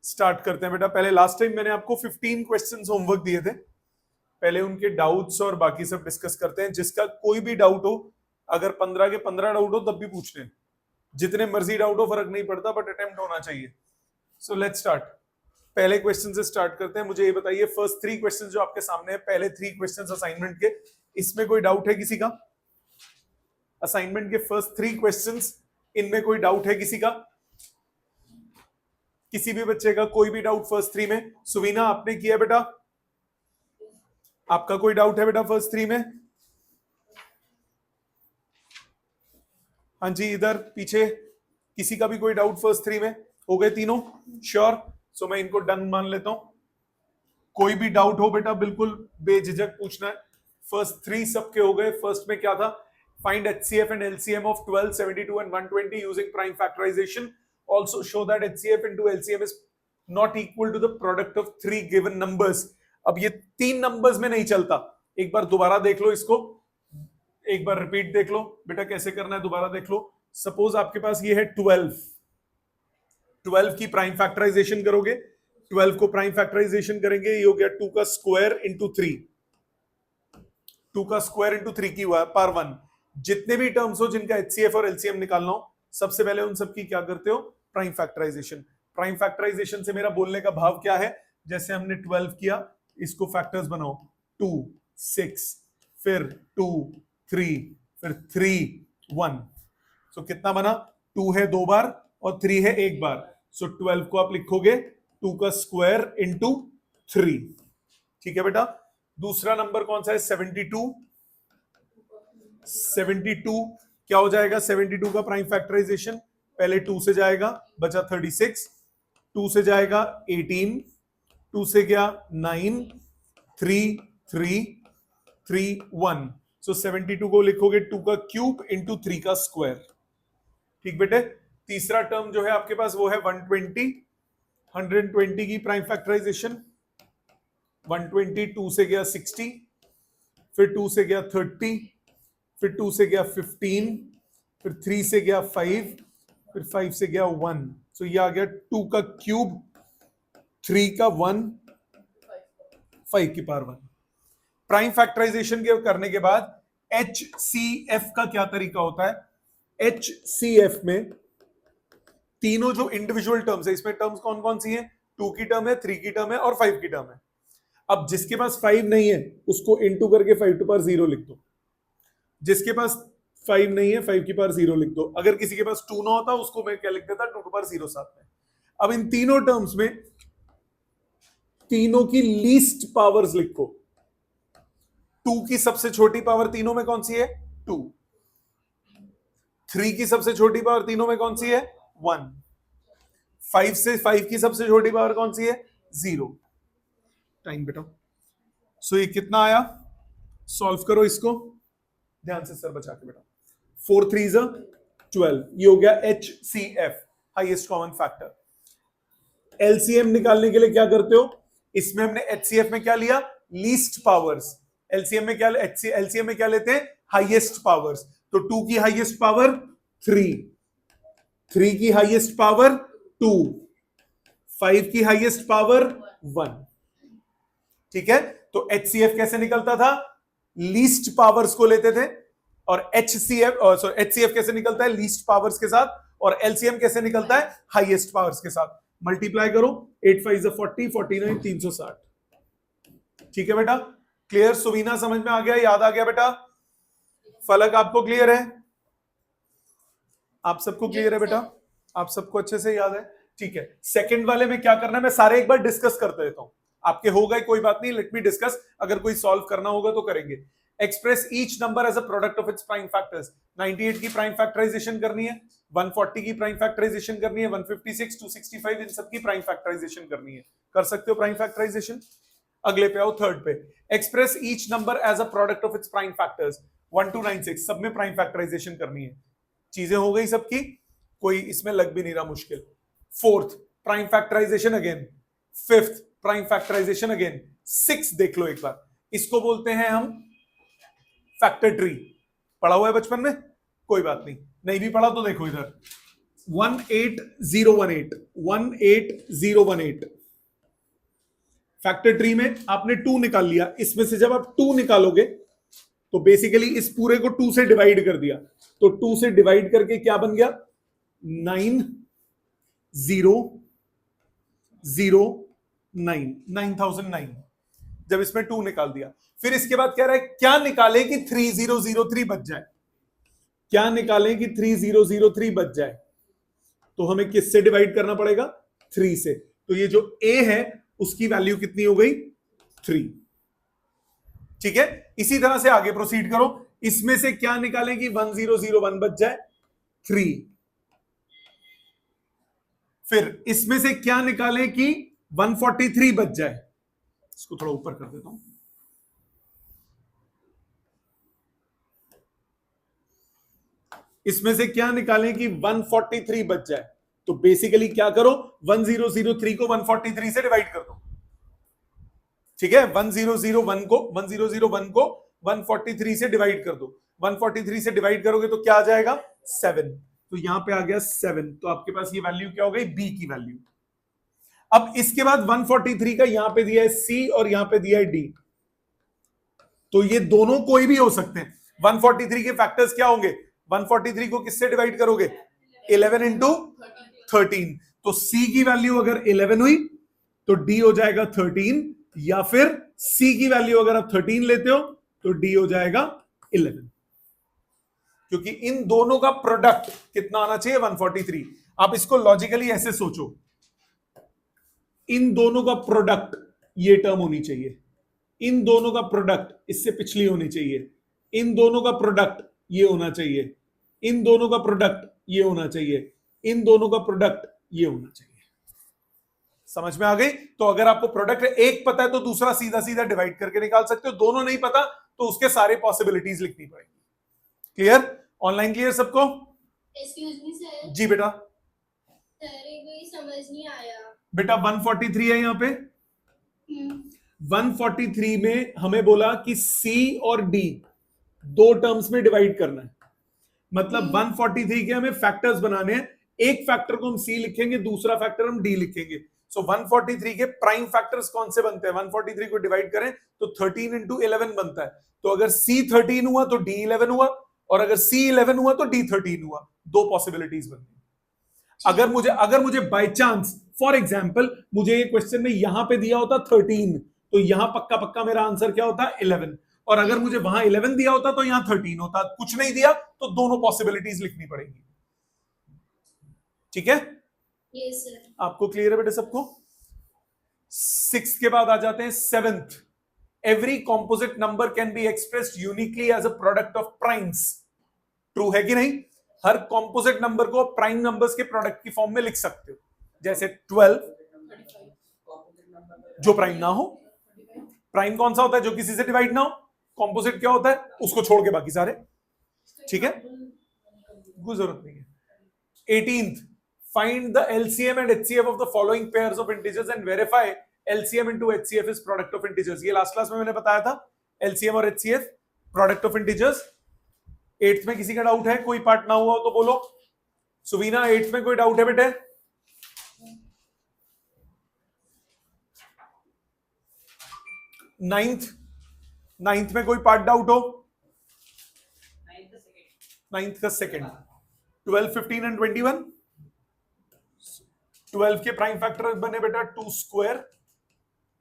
Start करते हैं बेटा। पहले लास्ट टाइम मैंने आपको 15 क्वेश्चंस होमवर्क दिए थे, पहले उनके डाउट्स और बाकी सब डिस्कस करते हैं। जिसका कोई भी डाउट हो, अगर 15 के 15 डाउट हो तब भी पूछ लें, जितने मर्जी डाउट हो फर्क नहीं पड़ता, बट अटेम्प्ट होना चाहिए। So let's start. पहले क्वेश्चन से स्टार्ट करते हैं। मुझे ये बताइए, फर्स्ट 3 क्वेश्चन जो आपके सामने है, पहले 3 क्वेश्चन असाइनमेंट के, इसमें कोई डाउट है किसी का? असाइनमेंट के फर्स्ट 3 क्वेश्चंस, इनमें कोई डाउट है किसी का? किसी भी बच्चे का कोई भी डाउट फर्स्ट 3 में? सुवीना आपने किया बेटा, आपका कोई डाउट है बेटा फर्स्ट 3 में? हाँ जी, इधर पीछे किसी का भी कोई डाउट फर्स्ट 3 में? हो गए तीनों श्योर? सो मैं इनको डन मान लेता हूं। कोई भी डाउट हो बेटा बिल्कुल बेझिझक पूछना है। फर्स्ट 3 सबके हो गए। फर्स्ट में क्या था? Find HCF and LCM of 12, 72 and 120 using prime factorisation. Also show that HCF into LCM is not equal to the product of 3 given numbers. अब ये 3 नंबर्स में नहीं चलता। एक बार दोबारा देख लो इसको, एक बार रिपीट देख लो बेटा, कैसे करना है दोबारा देख लो। सपोज आपके पास ये है 12 की प्राइम फैक्टराइजेशन करोगे, 12 को प्राइम फैक्टराइजेशन करेंगे, ये हो गया 2 का स्क्वायर इंटू 3, 2 का स्क्वायर इंटू 3 की पावर 1। जितने भी टर्म्स हो जिनका HCF और LCM निकालना हो, सबसे पहले उन सबकी क्या करते हो? Prime factorisation. प्राइम फैक्टराइजेशन से मेरा बोलने का भाव क्या है? जैसे हमने 12 किया, इसको फैक्टर्स बनाओ, 2 6, फिर 2 3, फिर 3 1। सो कितना बना? 2 है 2 बार और 3 है 1 बार। सो 12 को आप लिखोगे 2 का स्क्वायर इंटू 3। ठीक है बेटा। दूसरा नंबर कौन सा है? 72। 72 क्या हो जाएगा? 72 का प्राइम फैक्टराइजेशन पहले 2 से जाएगा, बचा 36, 2 से जाएगा 18, 2 से गया 9, 3 3 3 1। सो 72 को लिखोगे 2 का क्यूब इंटू 3 का स्क्वायर। ठीक बेटे। तीसरा टर्म जो है आपके पास वो है 120, 120 की प्राइम फैक्टराइजेशन। 120 2 से गया 60, फिर 2 से गया 30, फिर 2 से गया 15, फिर 3 से गया 5, फिर 5 से गया 1। सो ये आ गया 2 का क्यूब, 3 का 1, 5 की पावर 1। प्राइम फैक्टराइजेशन के करने के बाद HCF का क्या तरीका होता है? HCF में तीनों जो इंडिविजुअल टर्म्स है, इसमें टर्म्स कौन कौन सी हैं? 2 की टर्म है, 3 की टर्म है और 5 की टर्म है। अब जिसके पास 5 नहीं है उसको इनटू करके 5 टू पावर 0 लिख दो। जिसके पास 5 नहीं है 5 की पावर 0 लिख दो। अगर किसी के पास 2 ना होता उसको मैं क्या लिख देता? 2 टू पावर 0 साथ में। अब इन तीनों टर्म्स में तीनों की लीस्ट पावर्स लिखो। 2 की सबसे छोटी पावर तीनों में कौन सी है? 2। 3 की सबसे छोटी पावर तीनों में कौन सी है? 1। 5 से 5 की सबसे छोटी पावर कौन सी है? 0। टाइम बेटा। सो ये कितना आया? सॉल्व करो इसको ध्यान से सर बचा के बेटा। 4 3 is 12। ये हो गया HCF, highest common factor. LCM निकालने के लिए क्या करते हो? इसमें हमने HCF में क्या लिया? Least powers. LCM में क्या LCM में क्या लेते हैं? Highest powers. तो 2 की हाईएस्ट पावर 3, 3 की हाईएस्ट पावर 2, 5 की हाईएस्ट पावर 1। ठीक है। तो HCF कैसे निकलता था? लीस्ट पावर्स को लेते थे। और HCF कैसे निकलता है? लीस्ट पावर्स के साथ। और LCM कैसे निकलता है? हाईएस्ट पावर्स के साथ। मल्टीप्लाई करो, 8 5 40, 49, 360। ठीक है बेटा। क्लियर? सुवीना समझ में आ गया? याद आ गया बेटा? फलक आपको क्लियर है? आप सबको क्लियर है बेटा? आप सबको अच्छे से याद है? ठीक है। सेकंड वाले में क्या करना है मैं सारे एक बार डिस्कस करते देता हूं। आपके हो गए कोई बात नहीं, लेट मी डिस्कस। अगर कोई सॉल्व करना होगा तो करेंगे। Express each number as a product of its prime factors. 98 की प्राइम फैक्टराइजेशन करनी है, 140 की प्राइम फैक्टराइजेशन करनी है, 156 265 इन सब की प्राइम फैक्टराइजेशन करनी है। कर सकते हो प्राइम फैक्टराइजेशन। अगले पे आओ, थर्ड पे। Express each number as a product of its prime factors. 1 to 96 सब में प्राइम फैक्टराइजेशन करनी है। चीजें हो गई सबकी, कोई इसमें लग भी नहीं रहा मुश्किल। Fourth prime factorisation again. Fifth prime factorisation again. 6 देख लो एक बार, इसको बोलते हैं हम फैक्टर ट्री। पढ़ा हुआ है बचपन में? कोई बात नहीं, नहीं भी पढ़ा तो देखो इधर। 18018 फैक्टर ट्री में आपने 2 निकाल लिया। इसमें से जब आप 2 निकालोगे तो बेसिकली इस पूरे को 2 से डिवाइड कर दिया, तो 2 से डिवाइड करके क्या बन गया 9009 जब इसमें 2 निकाल दिया। फिर इसके बाद कह रहा है क्या निकालें कि 3003 बच जाए, क्या निकालें कि 3003 बच जाए, तो हमें किससे डिवाइड करना पड़ेगा 3 से। तो ये जो a है उसकी वैल्यू कितनी हो गई 3। ठीक है, इसी तरह से आगे प्रोसीड करो। इसमें से क्या निकालें कि 1001 बच जाए 3। फिर इसमें से क्या निकालें कि 143 बच जाए, इसको थोड़ा ऊपर कर देता हूं। इसमें से क्या निकालें कि 143 बच जाए, तो बेसिकली क्या करो 1003 को 143 से डिवाइड कर दो। ठीक है, 1001 को 143 से डिवाइड कर दो। 143 से डिवाइड करोगे तो क्या आ जाएगा 7, तो यहां पे आ गया 7, तो आपके पास ये वैल्यू क्या हो गई बी की वैल्यू। अब इसके बाद 143 का यहां पे दिया है सी और यहां पे दिया है डी, तो ये दोनों कोई भी हो सकते हैं। 143 के फैक्टर्स क्या होंगे, 143 को किससे डिवाइड करोगे 11 इंटू 13, तो सी की वैल्यू अगर 11 हुई तो डी हो जाएगा 13, या फिर सी की वैल्यू अगर आप 13 लेते हो तो डी हो जाएगा 11, क्योंकि इन दोनों का प्रोडक्ट कितना आना चाहिए 143। आप इसको लॉजिकली ऐसे सोचो, इन दोनों का प्रोडक्ट ये टर्म होनी चाहिए, इन दोनों का प्रोडक्ट इससे पिछली होनी चाहिए, इन दोनों का प्रोडक्ट ये होना चाहिए, इन दोनों का प्रोडक्ट ये होना चाहिए, इन दोनों का प्रोडक्ट ये होना चाहिए। समझ में आ गई? तो अगर आपको प्रोडक्ट एक पता है तो दूसरा सीधा सीधा डिवाइड करके निकाल सकते हो, दोनों नहीं पता तो उसके सारे पॉसिबिलिटीज लिखनी पड़ेगी। क्लियर? ऑनलाइन क्लियर सबको? Excuse me sir. जी बेटा। सर ये समझ नहीं आया बेटा 143 है यहाँ पे। 143 में हमें बोला कि C और D दो टर्म्स में डिवाइड करना है, मतलब 143 के हमें फैक्टर्स बनाने हैं। एक फैक्टर को हम C लिखेंगे, दूसरा फैक्टर हम D लिखेंगे। सो 143 के प्राइम फैक्टर्स कौन से बनते हैं, 143 को डिवाइड करें तो 13 इंटू 11 बनता है। तो अगर C 13 हुआ तो D 11 हुआ, और अगर C 11 हुआ तो D 13 हुआ। दो पॉसिबिलिटीज बनती है। अगर मुझे बाय चांस फॉर एग्जाम्पल मुझे ये क्वेश्चन में यहां पे दिया होता 13, तो यहां पक्का पक्का मेरा आंसर क्या होता 11, और अगर मुझे वहां 11 दिया होता तो यहां 13 होता। कुछ नहीं दिया तो दोनों पॉसिबिलिटीज लिखनी पड़ेगी। ठीक है? Yes sir. आपको क्लियर है बेटे सबको? 6 के बाद आ जाते हैं 7th। Every composite number can be expressed uniquely as a product of primes. True है कि नहीं? हर कॉम्पोजिट नंबर को प्राइम नंबर्स के प्रोडक्ट की फॉर्म में लिख सकते हो, जैसे 12 जो प्राइम ना हो। प्राइम कौन सा होता है, जो किसी से डिवाइड ना हो। कॉम्पोजिट क्या होता है, उसको छोड़ के बाकी सारे। ठीक है, कोई जरूरत नहीं है। 18th, find the LCM and HCF of the following pairs of integers and verify LCM into HCF is product of integers। ये लास्ट क्लास में मैंने बताया था, LCM और HCF product of integers. 8th में किसी का डाउट है, कोई पार्ट ना हुआ हो तो बोलो। सुवीना 8th में कोई डाउट है बेटे? 9th में कोई पार्ट डाउट हो? 9th का सेकंड। 12, 15 एंड 21। 12 के प्राइम फैक्टर बने बेटा 2 स्क्वायर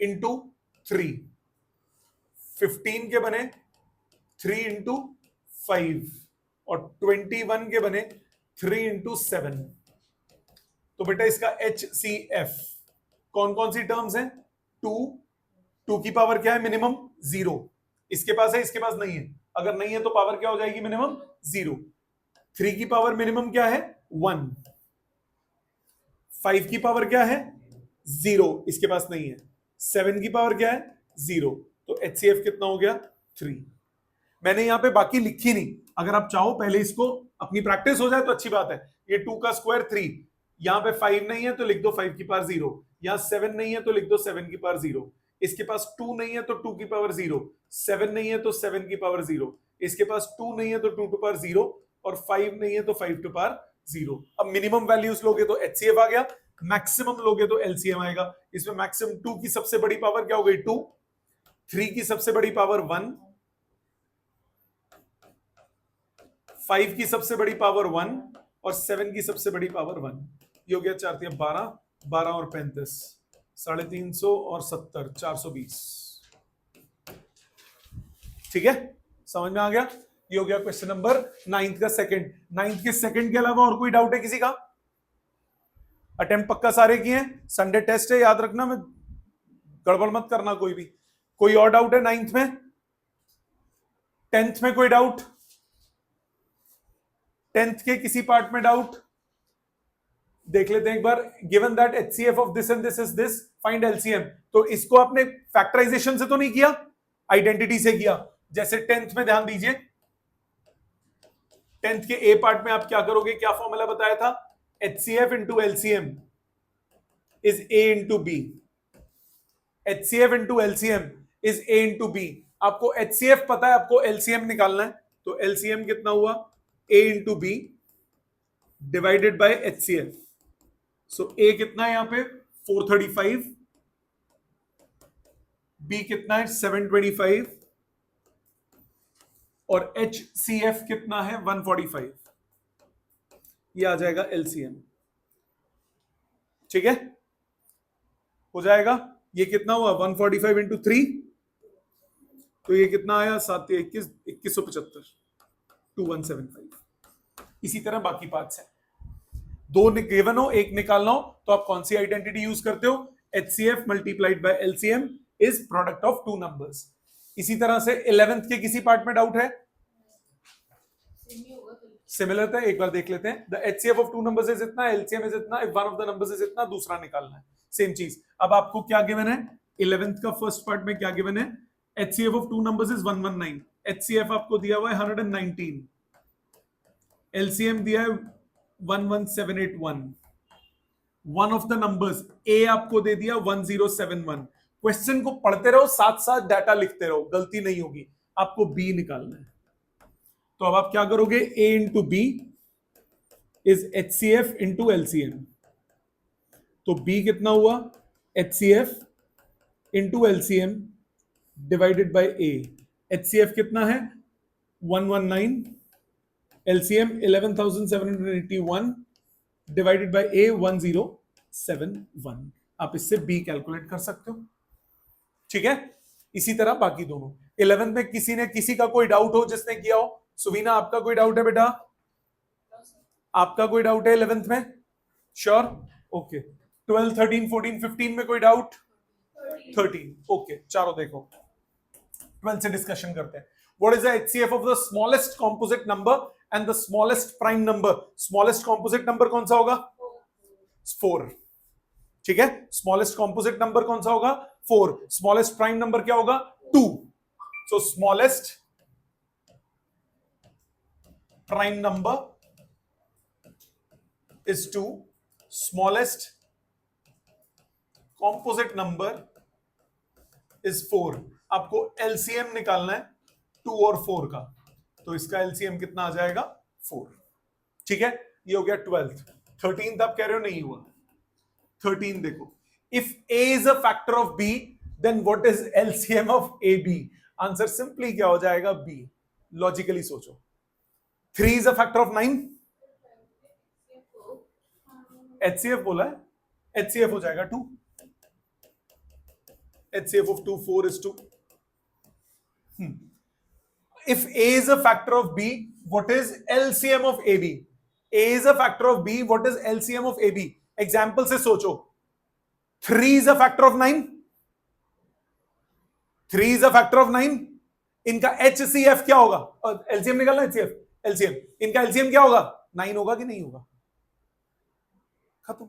इंटू 3। 15 के बने 3 इंटू 5, और 21 के बने 3 इंटू 7। तो बेटा इसका HCF कौन कौन सी टर्म्स हैं? 2 की पावर क्या है मिनिमम 0, इसके पास है, इसके पास नहीं है। अगर नहीं है तो पावर क्या हो जाएगी मिनिमम 0। 3 की पावर मिनिमम क्या है 1। 5 की पावर क्या है 0, इसके पास नहीं है। 7 की पावर क्या है 0, तो HCF कितना हो गया 3। मैंने यहां पे बाकी लिखी नहीं, अगर आप चाहो पहले इसको अपनी प्रैक्टिस हो जाए तो अच्छी बात है। ये 2 का स्क्वायर 3, यहां पे 5 नहीं है तो लिख दो 5 की पावर 0, यहां 7 नहीं है तो लिख दो 7 की पावर 0, इसके पास 2 नहीं है तो 2 की पावर 0, 7 नहीं है तो 7 की पावर 0, इसके पास 2 नहीं है तो 2 टू पावर 0, और 5 नहीं है तो 5 टू पावर 0। अब मिनिमम वैल्यूज लोगे तो HCF आ गया, मैक्सिमम लोगे तो LCM आएगा। इसमें मैक्सिमम 2 की सबसे बड़ी पावर क्या हो गई 2, 3 की सबसे बड़ी पावर 1, 5 की सबसे बड़ी पावर 1 और 7 की सबसे बड़ी पावर 1। ये हो गया 4 3 12, 12 और 35, 350 और 70, 420। ठीक है, समझ में आ गया। ये हो गया क्वेश्चन नंबर 9 का सेकंड। 9 के सेकंड के अलावा और कोई डाउट है किसी का? अटेम्प्ट पक्का सारे किए हैं, संडे टेस्ट है याद रखना, मैं गड़बड़ मत करना कोई भी। कोई और डाउट है 9th में? 10th में कोई डाउट? 10th के किसी पार्ट में डाउट? देख लेते हैं एक बार। Given that HCF of this and this is this, find LCM। तो इसको आपने फैक्टराइजेशन से तो नहीं किया, आइडेंटिटी से किया। जैसे 10th में ध्यान दीजिए, 10th के ए पार्ट में आप क्या करोगे, क्या फॉर्मूला बताया था? HCF into LCM is A into B। HCF into LCM is A into B। आपको HCF पता है, आपको LCM निकालना है, तो LCM कितना हुआ? A into B divided by HCF। So A कितना है यहां पे 435, B कितना है 725 और HCF कितना है 145। ये आ जाएगा LCM। ठीक है, हो जाएगा। ये कितना हुआ 145 इंटू 3, तो ये कितना आया 7 21 2175, 2175। इसी तरह बाकी पार्ट्स हैं। दो गिवन हो, एक निकालना हो, तो आप कौन सी आइडेंटिटी यूज करते हो? HCF multiplied by LCM is product of two numbers. इसी तरह से 11th के किसी पार्ट में डाउट है? सिमिलर था, एक बार देख लेते हैं। The HCF of two numbers is इतना, LCM इज इतना, if one of the numbers is इतना, दूसरा निकालना है। सेम चीज। अब आपको क्या गिवन है 11th का फर्स्ट पार्ट में? क्या गिवन है? HCF of two numbers is 119, HCF आपको दिया हुआ है 119, LCM दिया है 11781। One of the numbers A आपको दे दिया 1071। क्वेश्चन को पढ़ते रहो, साथ साथ डाटा लिखते रहो, गलती नहीं होगी। आपको B निकालना है, तो अब आप क्या करोगे? A into B is HCF into LCM। तो B कितना हुआ? HCF into LCM divided by A। HCF कितना है 119, LCM 11781 डिवाइडेड बाय A 1071। आप इससे B कैलकुलेट कर सकते हो। ठीक है, इसी तरह बाकी दोनों। 11th में किसी का कोई डाउट हो जिसने किया हो? सुवीना आपका कोई डाउट है बेटा? आपका कोई डाउट है 11th में? Sure, okay. 12 13 14 15 में कोई डाउट? 13, ओके। चारों देखो, 12 से डिस्कशन करते हैं। What is the HCF of the smallest composite number and the smallest prime number? Smallest composite number कौन सा होगा? 4। ठीक है, smallest composite number कौन सा होगा? 4। Smallest prime number क्या होगा? 2। So smallest prime number is 2. Smallest composite number is 4। आपको LCM निकालना है 2 और 4 का, तो इसका LCM कितना आ जाएगा? 4। ठीक है, ये हो गया 12th। 13th आप कह रहे हो नहीं हुआ। 13 देखो, if A is a factor of B, then what is LCM of AB? Answer simply क्या हो जाएगा? B। लॉजिकली सोचो। 3 is a factor of 9, HCF बोला है, HCF हो जाएगा 2। HCF of 2, 4 is 2. If A is a factor of B, what is LCM of AB? A is a factor of B, what is LCM of AB? Example से सोचो। 3 is a factor of 9, 3 is a factor of 9। इनका HCF क्या होगा? LCM निकालना, HCF LCM, इनका LCM क्या होगा? 9 होगा कि नहीं होगा? खत्म।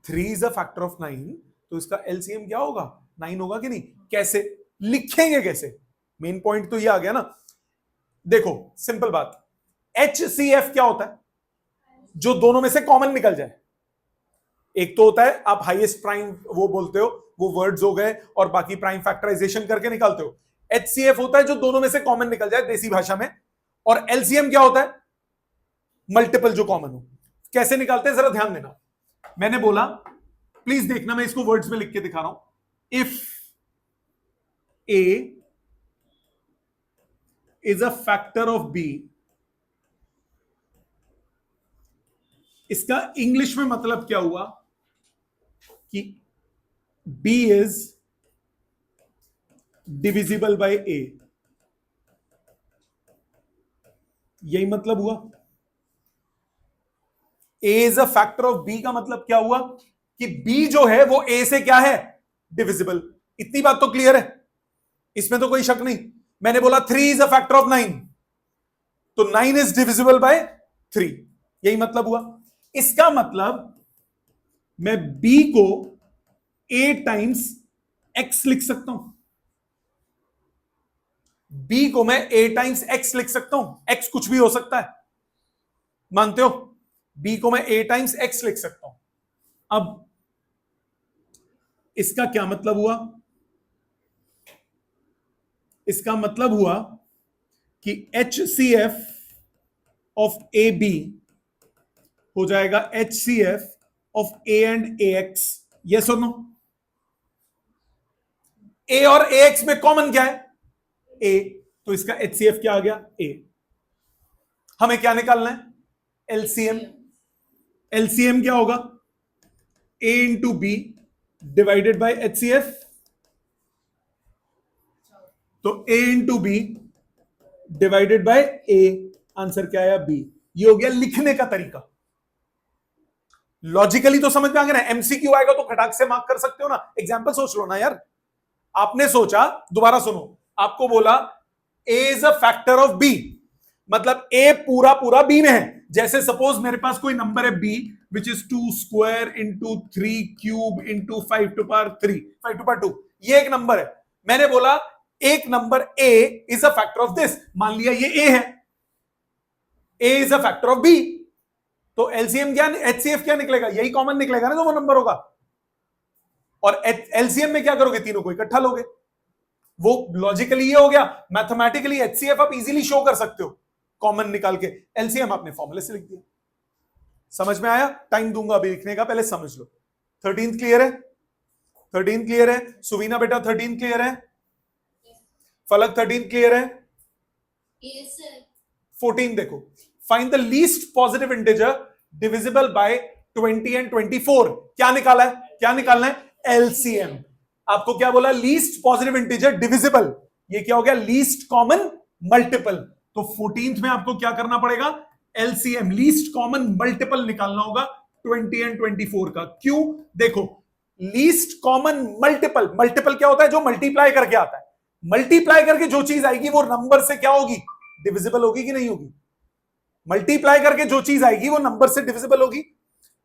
3 is a factor of 9, तो इसका LCM क्या होगा? 9 होगा कि नहीं? कैसे लिखेंगे? कैसे? मेन पॉइंट तो ये आ गया ना। देखो सिंपल बात, HCF क्या होता है? जो दोनों में से कॉमन निकल जाए। एक तो होता है आप हाईएस्ट प्राइम वो बोलते हो, वो वर्ड्स हो गए, और बाकी प्राइम फैक्टराइजेशन करके निकालते हो। HCF होता है जो दोनों में से कॉमन निकल जाए देसी भाषा में। और LCM क्या होता है? मल्टीपल जो कॉमन हो। कैसे निकालते हैं जरा ध्यान देना। मैंने बोला, प्लीज देखना, मैं इसको वर्ड्स में लिख के दिखा रहा हूं। If A is a factor of B, इसका इंग्लिश में मतलब क्या हुआ कि B is divisible by A, यही मतलब हुआ। A is a factor of B का मतलब क्या हुआ कि B जो है वो A से क्या है, डिविजिबल। इतनी बात तो क्लियर है, इसमें तो कोई शक नहीं। मैंने बोला 3 इज अ फैक्टर ऑफ 9, तो 9 इज डिविजिबल बाय 3, यही मतलब हुआ। इसका मतलब मैं B को A टाइम्स X लिख सकता हूं, B को मैं A टाइम्स X लिख सकता हूं। X कुछ भी हो सकता है, मानते हो? B को मैं A टाइम्स X लिख सकता हूं। अब इसका क्या मतलब हुआ? इसका मतलब हुआ कि HCF ऑफ AB हो जाएगा HCF of A and AX। Yes और नो? A और AX में कॉमन क्या है? A, तो इसका HCF क्या आ गया? A। हमें क्या निकालना है? LCM। LCM क्या होगा? A into B divided by HCF, तो A into B divided by A, answer क्या आया? B। ये हो गया लिखने का तरीका। लॉजिकली तो समझ में आ गया ना? एमसीक्यू आएगा तो खटाक से मार्क कर सकते हो ना। एग्जांपल सोच लो ना यार। आपने सोचा, दोबारा सुनो, आपको बोला A is a factor of B, मतलब A पूरा पूरा B में है। जैसे सपोज मेरे पास कोई नंबर है B which is 2 square into 3 cube into 5 to power 3, 5 to power 2, ये एक नंबर है। मैंने बोला एक number A is a factor of this, मान लिया ये A है, A is a factor of B, तो एलसीएम क्या, एचसीएफ क्या निकलेगा? यही कॉमन निकलेगा ना, जो वो नंबर होगा। और एलसीएम में क्या करोगे? तीनों को इकट्ठा लोगे। वो लॉजिकली ये हो गया। मैथमेटिकली एचसीएफ आप इजीली शो कर सकते हो कॉमन निकाल के, एलसीएम आपने फॉर्मूले से लिख दिया। समझ में आया? टाइम दूंगा अभी लिखने का, पहले समझ लो। 13 क्लियर है? 13 क्लियर है? सुवीना बेटा 13 क्लियर है? फलक 13 क्लियर है? Yes sir. 14 देखो, find the least positive integer divisible by 20 and 24। क्या निकाला है? क्या निकालना है? एलसीएम। आपको क्या बोला? लीस्ट पॉजिटिव इंटीजर डिविजिबल, ये क्या हो गया? Least common multiple. तो 14th में आपको क्या करना पड़ेगा? एलसीएम, लीस्ट कॉमन मल्टीपल निकालना होगा 20 एंड 24 का। क्यों? देखो, लीस्ट कॉमन मल्टीपल, मल्टीपल क्या होता है? जो मल्टीप्लाई करके आता है। मल्टीप्लाई करके जो चीज आएगी वो नंबर से क्या होगी? डिविजिबल होगी कि नहीं होगी? मल्टीप्लाई करके जो चीज आएगी वो नंबर से डिविजिबल होगी।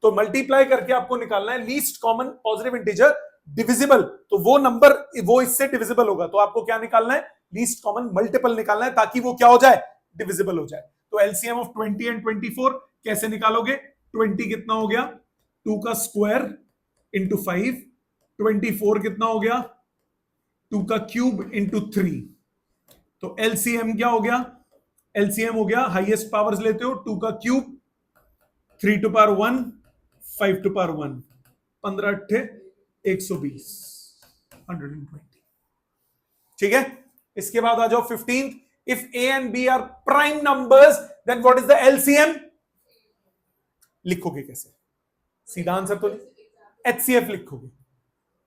तो मल्टीप्लाई करके आपको निकालना है least common positive integer divisible, तो वो नंबर वो इससे डिविजिबल होगा। तो आपको क्या निकालना है? लीस्ट कॉमन मल्टीपल निकालना है, ताकि वो क्या हो जाए? डिविजिबल हो जाए। तो एलसीएम ऑफ 20 एंड 24 कैसे निकालोगे? 20 कितना हो गया? 2 का स्क्वायर इंटू 5, 24 कितना हो गया? 2 का क्यूब इंटू 3। तो एलसीएम क्या हो गया? एलसीएम हो गया, हाईएस्ट पावर्स लेते हो, 2 का cube, 3 to power 1, 5 to power 1, 15 अट्ठे 120, 120। ठीक है? इसके बाद आ जाओ 15th। If A and B are prime numbers then what is the LCM? लिखोगे कैसे? सीधा आंसर तो एचसीएफ लिखोगे।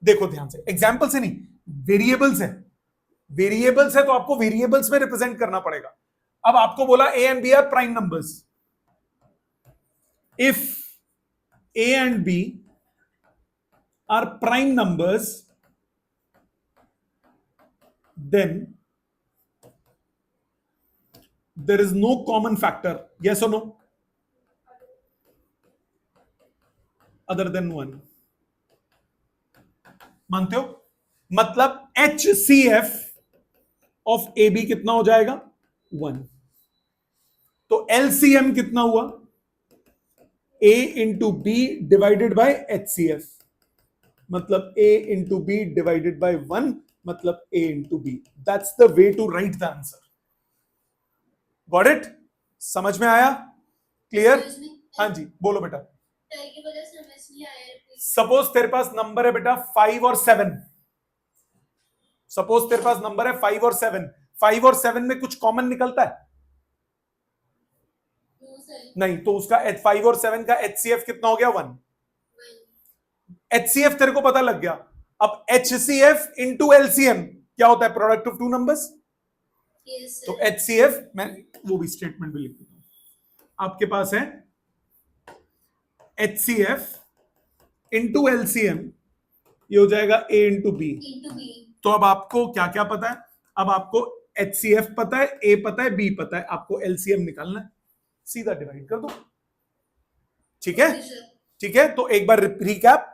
देखो ध्यान से, एग्जाम्पल से नहीं, वेरिएबल्स है। वेरिएबल्स है तो आपको वेरिएबल्स में रिप्रेजेंट करना पड़ेगा। अब आपको बोला A and B are prime numbers. If A and B are prime numbers then there is no common factor, yes or no, other than 1। मानते हो? मतलब HCF ऑफ AB कितना हो जाएगा? 1। तो LCM कितना हुआ? A into B divided by HCF, मतलब A into B divided by 1, मतलब A into B. That's the way to write the answer. Got it? समझ में आया? क्लियर? हाँ जी बोलो बेटा। टाई की वजह से समझ नहीं आया repeat। सपोज तेरे पास नंबर है बेटा 5 और 7। सपोज तेरे पास नंबर है 5 और 7। 5 और 7 में कुछ कॉमन निकलता है? No sir। नहीं, तो उसका 5 और 7 का HCF कितना हो गया? 1। One। HCF तेरे को पता लग गया। अब HCF इंटू LCM क्या होता है? Product of two numbers. Yes तो sir। HCF, मैं वो भी स्टेटमेंट भी लिख देता हूं आपके पास है। HCF इंटू LCM ये हो जाएगा A into B. Into B। तो अब आपको क्या क्या पता है? अब आपको HCF पता है, A पता है, B पता है, आपको LCM निकालना है, सीधा डिवाइड कर दो। ठीक है? Okay sir। ठीक है, तो एक बार रिकैप।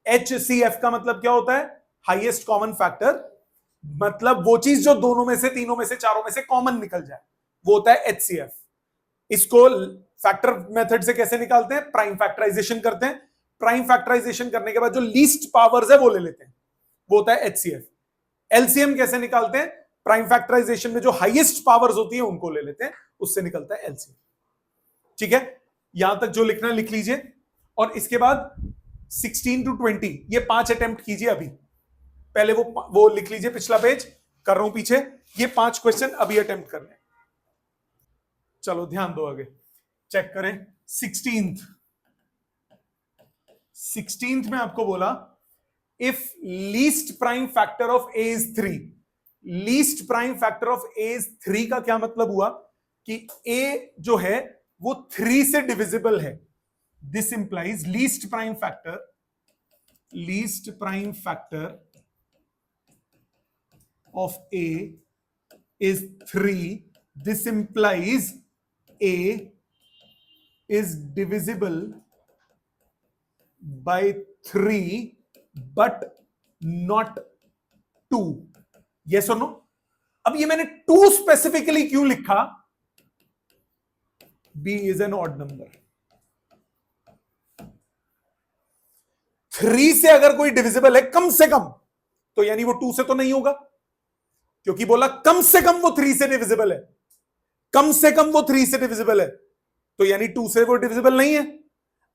HCF का मतलब क्या होता है? हाईएस्ट कॉमन फैक्टर, मतलब वो चीज जो दोनों में से, तीनों में से, चारों में से कॉमन निकल जाए, वो होता है HCF। इसको फैक्टर मेथड से कैसे निकालते हैं? प्राइम फैक्टराइजेशन करते हैं। प्राइम फैक्टराइजेशन करने के बाद जो लीस्ट पावर्स है वो ले लेते हैं, वो होता है HCF। LCM कैसे निकालते हैं? प्राइम फैक्टराइजेशन में जो हाईएस्ट पावर्स होती है उनको ले लेते हैं, उससे निकलता है LCM। ठीक है, यहां तक जो लिखना लिख लीजिए। और इसके बाद 16 टू 20 ये 5 अटेम्प्ट कीजिए अभी। पहले वो लिख लीजिए, पिछला पेज कर रहा हूं पीछे। ये 5 क्वेश्चन अभी अटेम्प्ट करने। चलो ध्यान दो, आगे चेक करें। 16th में आपको बोला if least prime factor of A is 3। Least prime factor of A is 3 का क्या मतलब हुआ? कि ए जो है वो 3 से डिविजिबल है। This implies least prime factor of A is 3. This implies A is divisible by 3 but not 2. Yes or no? अब ये मैंने 2 स्पेसिफिकली क्यों लिखा? B is an odd number. 3 से अगर कोई डिविजिबल है कम से कम, तो यानी वो 2 से तो नहीं होगा, क्योंकि बोला कम से कम वो 3 से डिविजिबल है। कम से कम वो 3 से डिविजिबल है, तो यानी 2 से वो डिविजिबल नहीं है।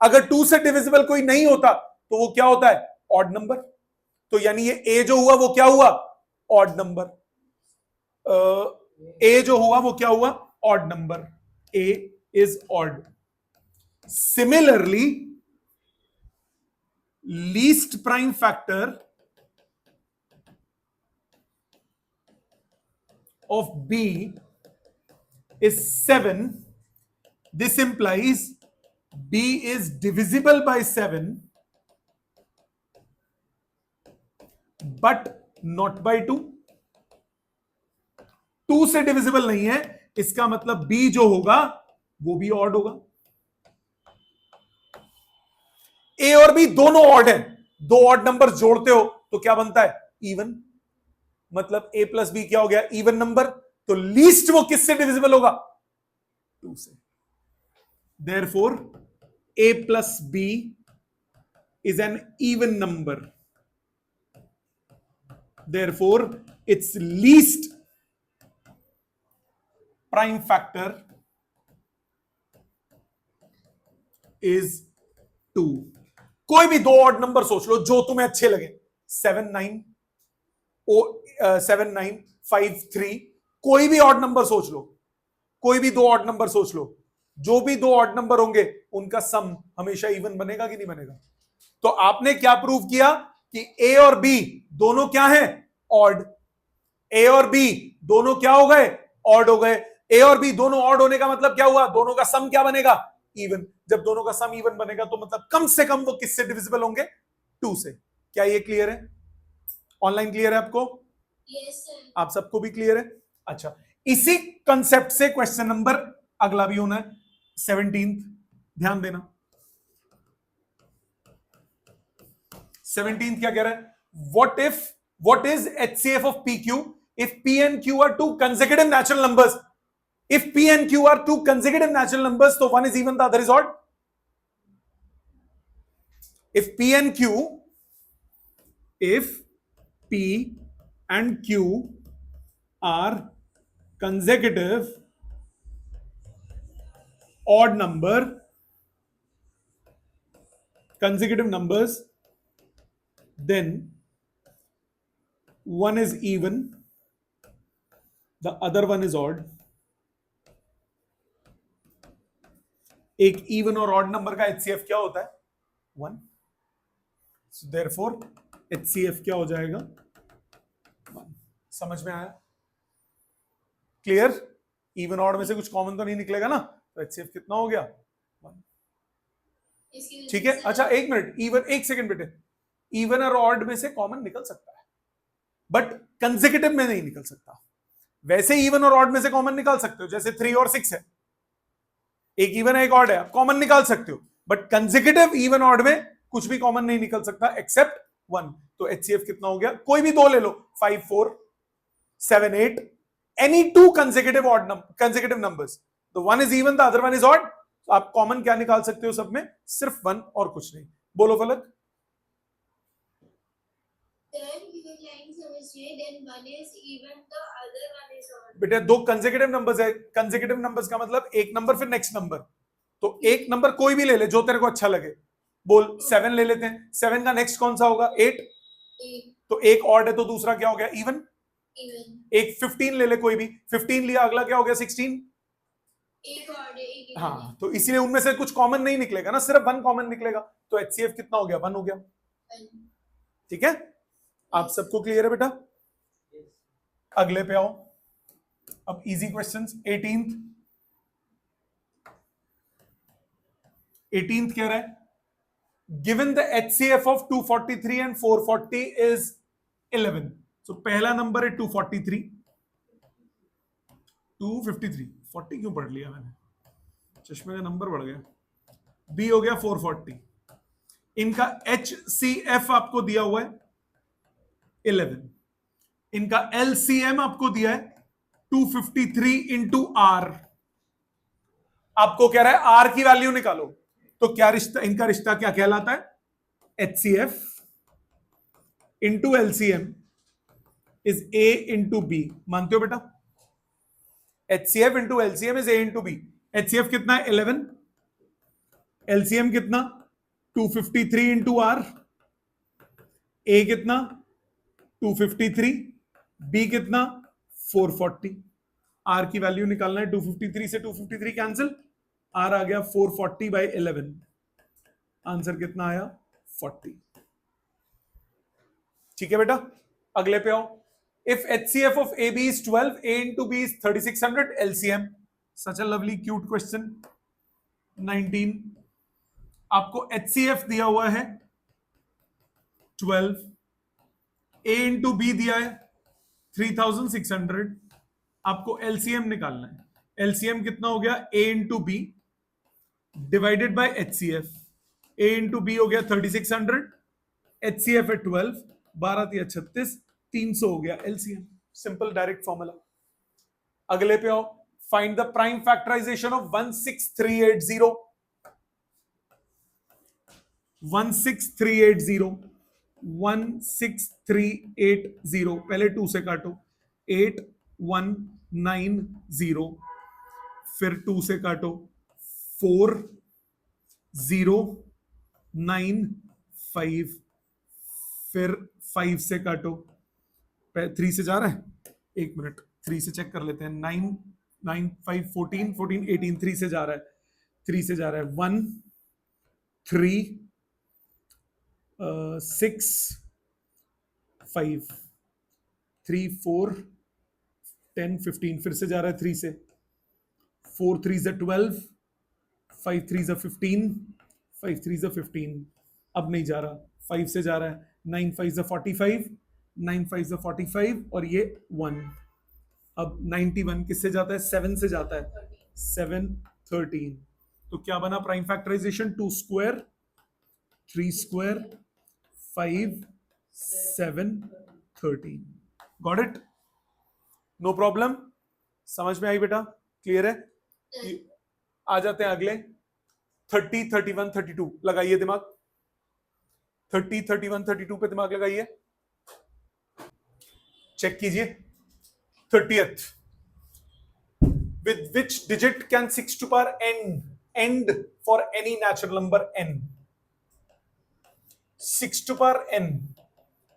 अगर 2 से डिविजिबल कोई नहीं होता तो वो क्या होता है? Odd number. तो यानी ये ए जो हुआ वो क्या हुआ? Odd number. ए जो हुआ वो क्या हुआ? Odd number. A is odd. Similarly least prime factor of B is 7. This implies B is divisible by 7 but not by 2. 2 से डिविजिबल नहीं है, इसका मतलब B जो होगा वो भी ऑड होगा। A और B दोनों ऑड है, दो ऑड नंबर जोड़ते हो तो क्या बनता है? इवन। मतलब A प्लस बी क्या हो गया? Even number. तो लीस्ट वो किससे डिविजिबल होगा? 2 से। Therefore A plus B is an even number. Therefore its least prime factor is 2. कोई भी दो ऑड नंबर सोच लो जो तुम्हें अच्छे लगे, 7 9 7 9 5 3, कोई भी ऑड नंबर सोच लो, कोई भी दो ऑड नंबर सोच लो। जो भी दो ऑड नंबर होंगे उनका सम हमेशा इवन बनेगा कि नहीं बनेगा? तो आपने क्या प्रूव किया कि ए और बी दोनों क्या हैं? ऑड। ए और बी दोनों क्या हो गए? ऑड हो गए। ए और बी दोनों ऑड होने का मतलब क्या हुआ? दोनों का सम क्या बनेगा? इवन। जब दोनों का सम इवन बनेगा तो मतलब कम से कम वो किससे डिविजिबल होंगे? 2 से। क्या ये क्लियर है? ऑनलाइन क्लियर है आपको? Yes sir। आप सबको भी क्लियर है? अच्छा, इसी कंसेप्ट से क्वेश्चन नंबर अगला भी होना है, 17th। ध्यान देना। 17th क्या कह रहा है? what is HCF of PQ if P and Q are two consecutive natural numbers? If P and Q are two consecutive natural numbers, so one is even, the other is odd. If P and Q are consecutive odd number, consecutive numbers, then one is even, the other one is odd. एक even और odd number का HCF क्या होता है? 1. So therefore HCF क्या हो जाएगा? 1. समझ में आया? क्लियर? इवन ऑड में से कुछ कॉमन तो नहीं निकलेगा ना, तो एचसीएफ कितना हो गया? 1. ठीक है. अच्छा एक मिनट, इवन, एक सेकंड बेटे, इवन और ऑड में से कॉमन निकल सकता है, बट कंसेक्यूटिव में नहीं निकल सकता. वैसे इवन और ऑड में से कॉमन निकाल सकते हो, जैसे 3 और 6 है, एक इवन है एक ऑड है, आप कॉमन निकाल सकते हो, बट कंसेक्यूटिव इवन ऑड में कुछ भी कॉमन नहीं निकल सकता एक्सेप्ट 1. तो एचसीएफ कितना हो गया? कोई भी दो ले लो, 5 4 7 8, any two consecutive odd consecutive numbers, तो one is even, the other one is odd. तो आप कॉमन क्या निकाल सकते हो सब में? सिर्फ 1 और कुछ नहीं. बोलो फलक. then one is even, the other one is odd. बेटा दो कंसेक्यूटिव नंबर्स है. कंसेक्यूटिव नंबर्स का मतलब एक नंबर फिर नेक्स्ट नंबर, तो एक नंबर कोई भी ले ले जो तेरे को अच्छा लगे. बोल 7 ले लेते हैं. 7 का नेक्स्ट कौन सा होगा? 8. तो एक ऑड है तो दूसरा क्या हो गया? इवन. एक 15 ले ले कोई भी, 15 लिया, अगला क्या हो गया? 16. एक ऑड है, एक हाँ, तो इसीलिए उनमें से कुछ कॉमन नहीं निकलेगा ना, सिर्फ 1 कॉमन निकलेगा. तो एचसीएफ कितना हो गया? 1 हो गया. ठीक है, आप सबको क्लियर है बेटा? अगले पे आओ. अब इजी क्वेश्चंस. 18th कह रहा है, given the HCF of 243 and 440 is 11. सो पहला नंबर है 243, 253, 40 क्यों पढ़ लिया मैंने, चश्मे का नंबर बढ़ गया. बी हो गया 440. इनका एचसीएफ आपको दिया हुआ है 11. इनका एलसीएम आपको दिया है 253 इंटू आर. आपको कह रहा है आर की वैल्यू निकालो, तो क्या रिश्ता, इनका रिश्ता क्या कहलाता है? HCF into LCM is A into B. मानते हो बेटा? HCF into LCM is A into B. HCF कितना है? 11. एलसीएम कितना? 253 इंटू आर. ए कितना? 253. बी कितना? 440. आर की वैल्यू निकालना है. 253 से 253 कैंसिल, आर आ गया 440 बाई 11. आंसर कितना आया? 40. ठीक है बेटा, अगले पे आओ. If HCF of A B is 12, A into B is 3600, LCM. Such a lovely cute question. 19. आपको एचसीएफ दिया हुआ है 12, ए इंटू बी दिया है 3600. आपको एलसीएम निकालना है. एलसीएम कितना हो गया? A into B divided by HCF. A into b हो गया 3600, एचसीएफ है 12, 12 3 36, 300 हो गया एलसीएम. Simple direct formula. अगले पे आओ. Find the prime factorisation of 16380. 16380, 16380. पहले 2 से काटो. 8190, फिर 2 से काटो. 4095, फिर 5 से काटो. 3 से जा रहा है, एक मिनट 3 से चेक कर लेते हैं. 9 9 5 14 14 18, 3 से जा रहा है. 3 से जा रहा है. 1 3 6 5 3 4 10 15, फिर से जा रहा है 3 से. 4 3 से 12, 5 3 से 15, 5 3 से 15. अब नहीं जा रहा. 5 से जा रहा है. 9 5 से 45, 9 5 से 45, और ये 1. अब 91 किससे जाता है? 7 से जाता है. 7 13. तो क्या बना prime factorisation? 2 square 3 square 5 7 13. Got it? No problem? समझ में आई बेटा? क्लियर है? आ जाते हैं अगले. 30 31 32. लगाइए दिमाग. 30 31 32 पे दिमाग लगाइए. चेक कीजिए. 30th. With which digit can 6 to power n end for any natural number n? 6 to power n,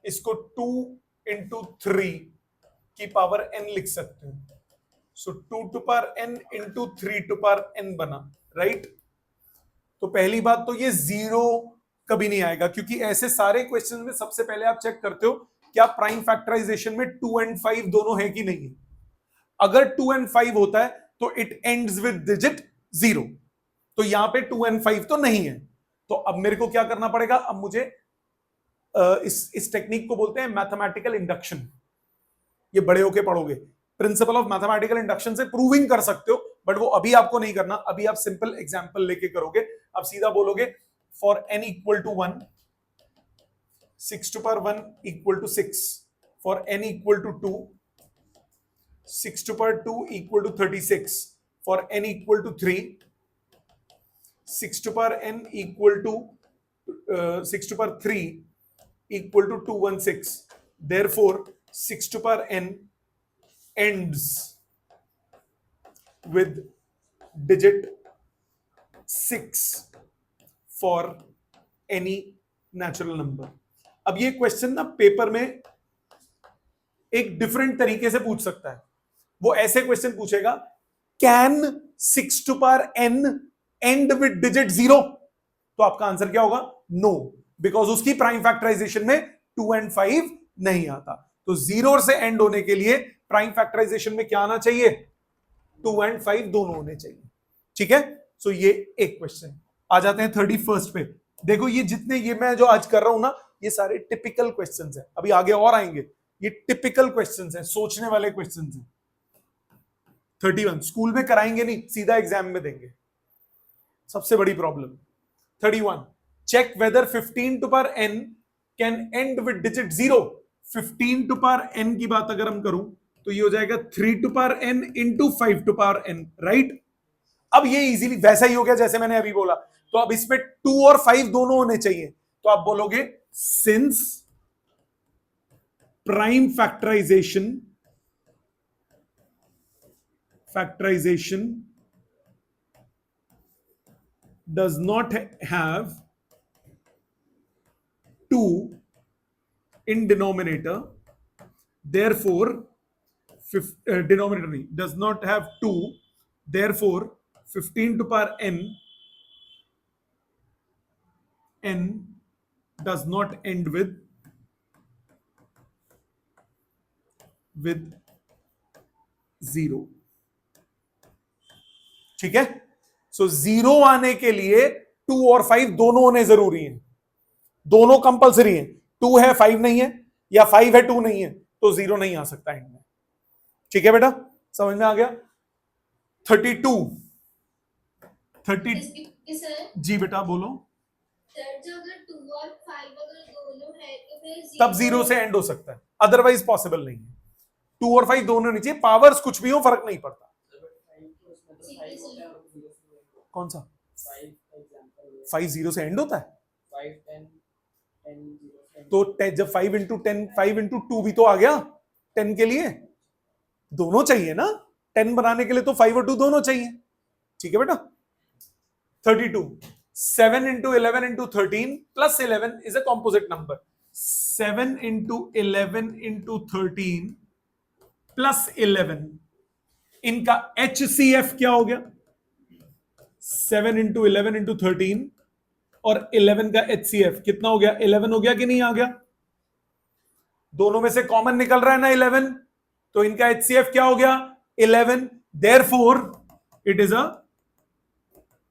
इसको 2 इंटू 3 की पावर n लिख सकते हो। So 2 to power n into 3 to power n बना, राइट। तो पहली बात तो ये जीरो कभी नहीं आएगा, क्योंकि ऐसे सारे क्वेश्चन में सबसे पहले आप चेक करते हो क्या प्राइम फैक्टराइजेशन में 2 एंड 5 दोनों है कि नहीं है। अगर 2 एंड 5 होता है तो इट एंड्स विद डिजिट 0, तो यहां पे 2 एंड 5 तो नहीं है। तो अब मेरे को क्या करना पड़ेगा, अब मुझे इस टेक्निक को बोलते हैं मैथमेटिकल इंडक्शन। ये बड़े होके पढ़ोगे, प्रिंसिपल ऑफ मैथमेटिकल इंडक्शन से प्रूविंग कर सकते हो, बट वो अभी आपको नहीं करना, अभी आप सिंपल एग्जांपल लेके करोगे। आप सीधा बोलोगे for n equal to 1, 6 to power 1 equal to 6, for n equal to 2, 6 to power 2 equal to 36, for n equal to 3, 6 to power n equal to 6 to power 3 equal to 216, therefore 6 to power n ends with digit 6 for any natural number। अब ये question ना paper में एक different तरीके से पूछ सकता है। वो ऐसे क्वेश्चन पूछेगा, can 6 to power n end with digit 0? तो आपका आंसर क्या होगा? नो, बिकॉज उसकी प्राइम फैक्टराइजेशन में 2 एंड 5 नहीं आता। तो 0 से एंड होने के लिए प्राइम फैक्टराइजेशन में क्या आना चाहिए? 2 एंड 5 दोनों होने चाहिए। ठीक है, सो ये एक क्वेश्चन। आ जाते हैं 31st पे। देखो ये जितने ये मैं जो आज कर रहा हूं ना, ये सारे टिपिकल क्वेश्चंस हैं, अभी आगे और आएंगे। ये टिपिकल क्वेश्चंस हैं, सोचने वाले क्वेश्चंस हैं। 31 स्कूल में कराएंगे नहीं, सीधा एग्जाम में देंगे, सबसे बड़ी problem. 31 check whether 15 to power n can end with digit 0। 15 to power n की बात अगर हम करूं तो ये हो जाएगा 3 to power n into 5 to power n, right. अब ये इजीली वैसा ही हो गया जैसे मैंने अभी बोला। तो अब इसमें 2 और 5 दोनों होने चाहिए, तो आप बोलोगे since prime factorisation does not have 2 in denominator, therefore denominator does not have 2, therefore 15 to power n does not end with 0। ठीक है, सो 0 आने के लिए 2 और 5 दोनों होने जरूरी हैं, दोनों कंपलसरी हैं। 2 है 5 नहीं है, या 5 है 2 नहीं है, तो 0 नहीं आ सकता एंड में। ठीक है बेटा, समझ में आ गया। 32 सर जी बेटा बोलो। सर जो अगर 2 और 5 अगर दोनों है तो फिर तब 0 से एंड हो सकता है, अदरवाइज पॉसिबल नहीं है। 2 और 5 दोनों नहीं चाहिए, पावर्स कुछ भी हो फर्क नहीं पड़ता। कौन सा 5 0 से एंड होता है? तो जब 5 इंटू 10 5 इंटू 2 भी तो आ गया 10 के लिए, दोनों चाहिए ना। 10 बनाने के लिए तो 5 और 2 दोनों चाहिए। ठीक है बेटा। 32 7 into 11 into 13 plus 11 is a composite number. 7 into 11 into 13 plus 11, इनका HCF क्या हो गया? 7 इंटू 11 इंटू 13 और 11 का HCF कितना हो गया? 11 हो गया कि नहीं आ गया? दोनों में से कॉमन निकल रहा है ना 11, तो इनका HCF क्या हो गया? 11। Therefore it is a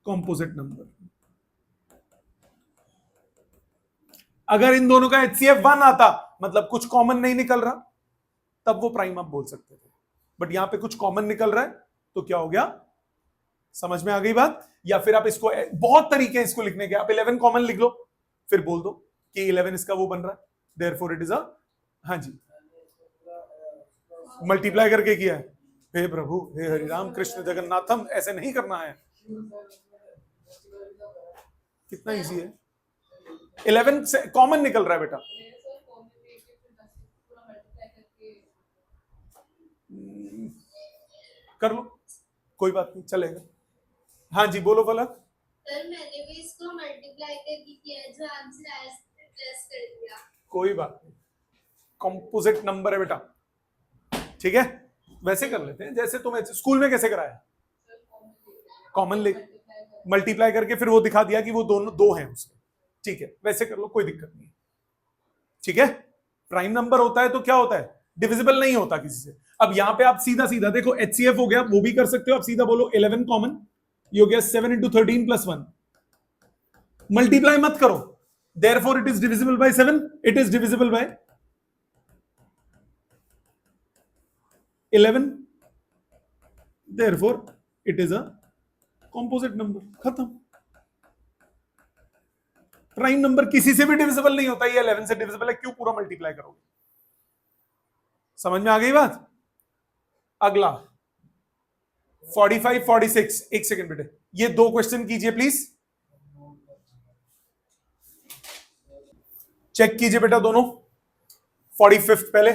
composite number. अगर इन दोनों का HCF 1 आता, मतलब कुछ कॉमन नहीं निकल रहा, तब वो प्राइम आप बोल सकते थे। बट यहां पे कुछ कॉमन निकल रहा है, तो क्या हो गया? समझ में आ गई बात? या फिर आप इसको, बहुत तरीके हैं इसको लिखने के, आप 11 कॉमन लिख लो, फिर बोल दो कि 11 इसका वो बन रहा है, देयरफॉर इट इज अ, हाँ जी, मल्टीप्लाई करके किया है। हे प्रभु, हे हरिराम कृष्ण जगन्नाथम, ऐसे नहीं करना है। कितना इजी है। 11 से कॉमन निकल रहा है बेटा। कर लो, कोई बात नहीं, चलेगा। हाँ जी बोलो फलक। सर मैंने भी इसको मल्टीप्लाई करके किया, जो आंसर आया प्लस कर दिया। कोई बात नहीं, कंपोजिट नंबर है बेटा, ठीक है। वैसे कर लेते हैं जैसे तुम्हें स्कूल में कैसे कराया, कॉमन ले मल्टीप्लाई करके फिर वो दिखा दिया कि वो दोनों दो हैं उसमें, ठीक है, वैसे कर लो, कोई दिक्कत नहीं, ठीक है। प्राइम नंबर होता है तो क्या होता है, डिविजिबल नहीं होता किसी से। अब यहां पे आप सीधा सीधा देखो, HCF हो गया, वो भी कर सकते हो आप, सीधा बोलो 11 कॉमन, ये हो गया 7 इंटू 13 प्लस 1, मल्टीप्लाई मत करो, therefore it is divisible bye 7, it is divisible bye 11, therefore it is a composite number, खत्म। प्राइम नंबर किसी से भी डिविजिबल नहीं होता, ये 11 से डिविजिबल है, क्यों पूरा मल्टीप्लाई करोगे। समझ में आ गई बात। अगला 45 46, एक सेकंड बेटे, ये दो क्वेश्चन कीजिए प्लीज, चेक कीजिए बेटा दोनों। 45 पहले,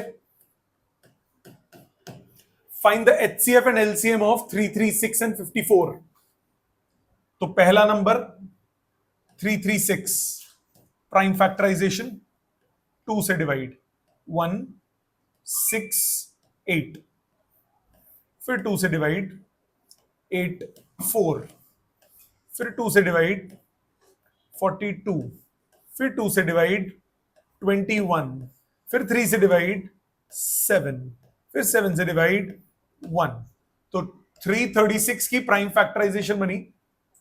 find the HCF and LCM of 336 and 54। तो पहला नंबर 336, प्राइम फैक्टराइजेशन 2 से डिवाइड, 1 6 8, फिर 2 से डिवाइड 8 4, फिर 2 से डिवाइड 42, फिर 2 से डिवाइड 21, फिर 3 से डिवाइड 7, फिर 7 से डिवाइड 1। तो 336 की प्राइम फैक्टराइजेशन बनी